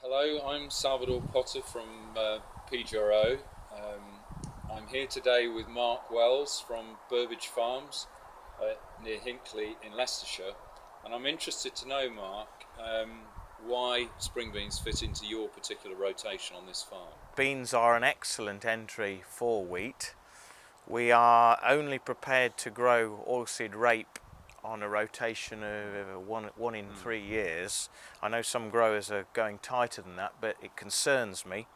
Hello, I'm Salvador Potter from PGRO. I'm here today with Mark Wells from Burbage Farms near Hinckley in Leicestershire, and I'm interested to know, Mark, why spring beans fit into your particular rotation on this farm. Beans are an excellent entry for wheat. We are only prepared to grow oilseed rape on a rotation of one in 3 years. I know some growers are going tighter than that, but it concerns me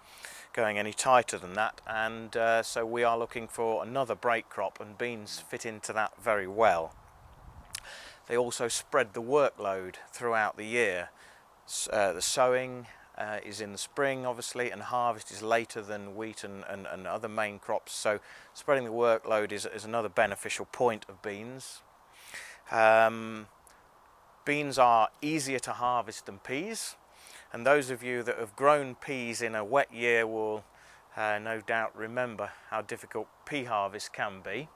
going any tighter than that, and so we are looking for another break crop, and beans fit into that very well. They also spread the workload throughout the year. The sowing is in the spring, obviously, and harvest is later than wheat and other main crops, so spreading the workload is another beneficial point of beans. Beans are easier to harvest than peas, and those of you that have grown peas in a wet year will no doubt remember how difficult pea harvest can be.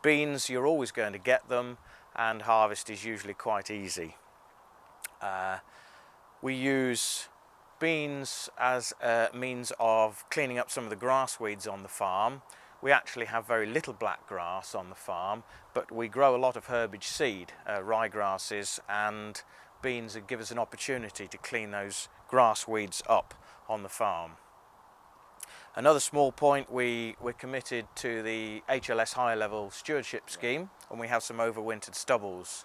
Beans, you're always going to get them, and harvest is usually quite easy. We use beans as a means of cleaning up some of the grass weeds on the farm. We actually have very little black grass on the farm, but we grow a lot of herbage seed, ryegrasses, and beans that give us an opportunity to clean those grass weeds up on the farm. Another small point, we're committed to the HLS higher level stewardship scheme, and we have some overwintered stubbles.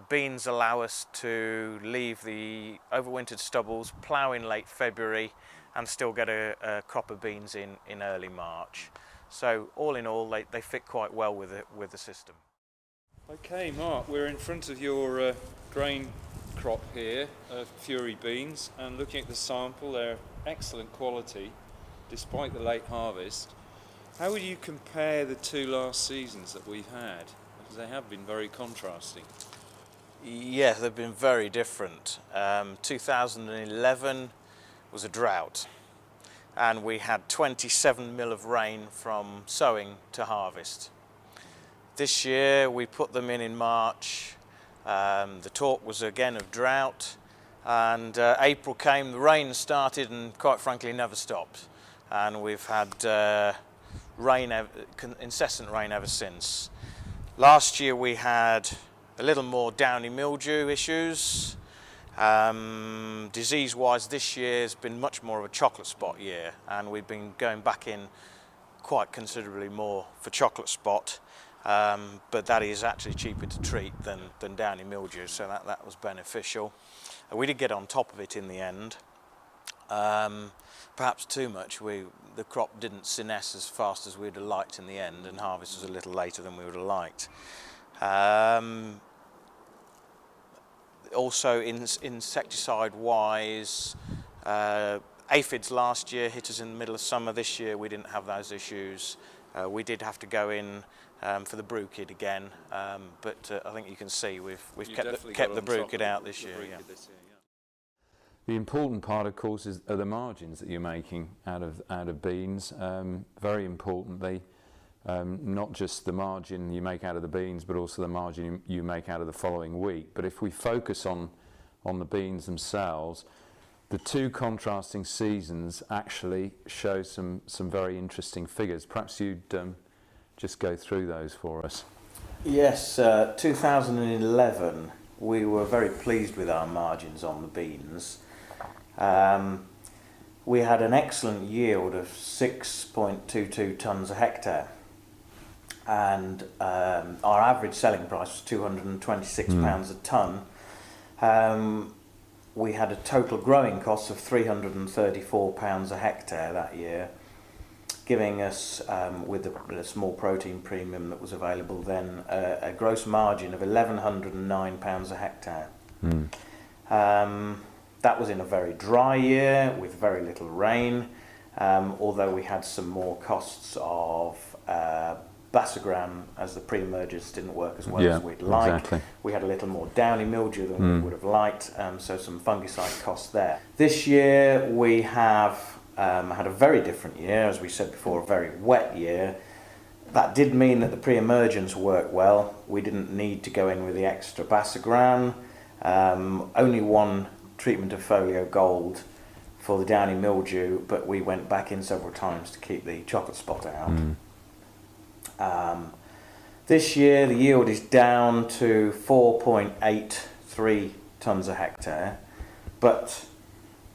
Beans allow us to leave the overwintered stubbles, plough in late February, and still get a crop of beans in early March. So all in all, they fit quite well with the system. Okay, Mark, we're in front of your grain crop here, Fury beans, and looking at the sample, they're excellent quality despite the late harvest. How would you compare the two last seasons that we've had? Because they have been very contrasting. Yeah, they've been very different. 2011 was a drought, and we had 27 mil of rain from sowing to harvest. This year we put them in March. The talk was again of drought, and April came, the rain started, and quite frankly never stopped. And we've had incessant rain ever since. Last year we had a little more downy mildew issues. Disease-wise, this year has been much more of a chocolate spot year, and we've been going back in quite considerably more for chocolate spot, but that is actually cheaper to treat than downy mildew, so that was beneficial. We did get on top of it in the end. Perhaps too much. The crop didn't senesce as fast as we'd have liked in the end, and harvest was a little later than we would have liked. Also, insecticide-wise, aphids last year hit us in the middle of summer. This year we didn't have those issues. We did have to go in for the bruchid again, but I think you can see we've kept the bruchid out this year. Yeah. The important part, of course, are the margins that you're making out of beans. Very important. Not just the margin you make out of the beans, but also the margin you make out of the following week. But if we focus on the beans themselves, the two contrasting seasons actually show some very interesting figures. Perhaps you'd just go through those for us. Yes, 2011 we were very pleased with our margins on the beans. We had an excellent yield of 6.22 tonnes a hectare, and our average selling price was £226 a tonne. We had a total growing cost of £334 a hectare that year, giving us, with a small protein premium that was available then, a gross margin of £1,109 a hectare. That was in a very dry year with very little rain, although we had some more costs of Basagran, as the pre-emergence didn't work as well as we'd like. Exactly. We had a little more downy mildew than we would have liked, so some fungicide costs there. This year we have had a very different year, as we said before, a very wet year. That did mean that the pre-emergence worked well. We didn't need to go in with the extra Basagran. Only one treatment of Folio Gold for the downy mildew, but we went back in several times to keep the chocolate spot out. This year the yield is down to 4.83 tonnes a hectare, but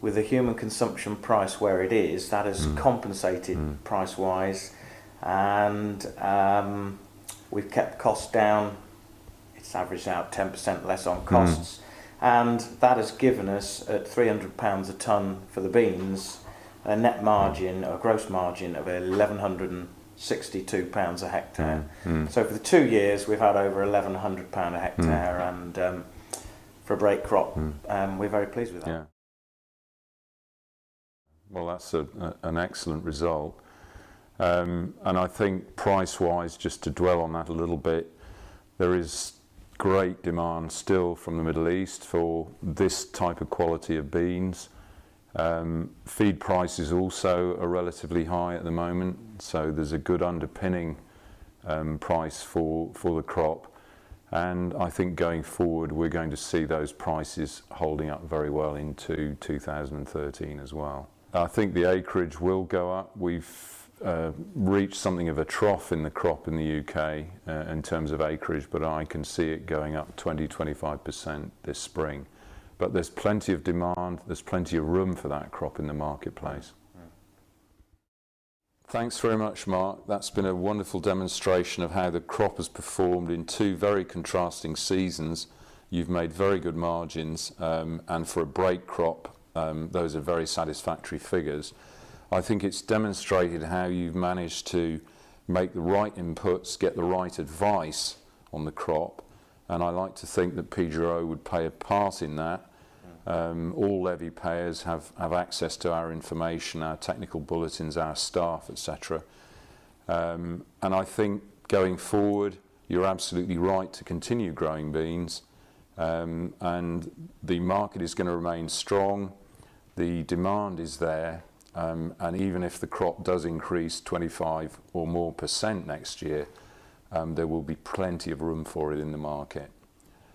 with the human consumption price where it is, that has compensated price-wise, and we've kept costs down. It's averaged out 10% less on costs, and that has given us at £300 a tonne for the beans a net margin, a gross margin of £1,162 a hectare. So for the 2 years we've had over £1,100 a hectare, and for a break crop, we're very pleased with that. Yeah. Well, that's an excellent result. And I think price-wise, just to dwell on that a little bit, there is great demand still from the Middle East for this type of quality of beans. Feed prices also are relatively high at the moment, so there's a good underpinning price for the crop. And I think going forward we're going to see those prices holding up very well into 2013 as well. I think the acreage will go up. We've reached something of a trough in the crop in the UK in terms of acreage, but I can see it going up 20–25% this spring. But there's plenty of demand, there's plenty of room for that crop in the marketplace. Thanks very much, Mark. That's been a wonderful demonstration of how the crop has performed in 2 very contrasting seasons. You've made very good margins, and for a break crop, those are very satisfactory figures. I think it's demonstrated how you've managed to make the right inputs, get the right advice on the crop, and I like to think that PGRO would play a part in that. All levy payers have access to our information, our technical bulletins, our staff, etc. And I think going forward, you're absolutely right to continue growing beans, and the market is going to remain strong. The demand is there, and even if the crop does increase 25 or more % next year, there will be plenty of room for it in the market.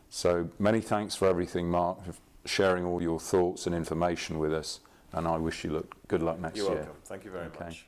So many thanks for everything, Mark, for sharing all your thoughts and information with us, and I wish you good luck next year. You're welcome. Thank you very much.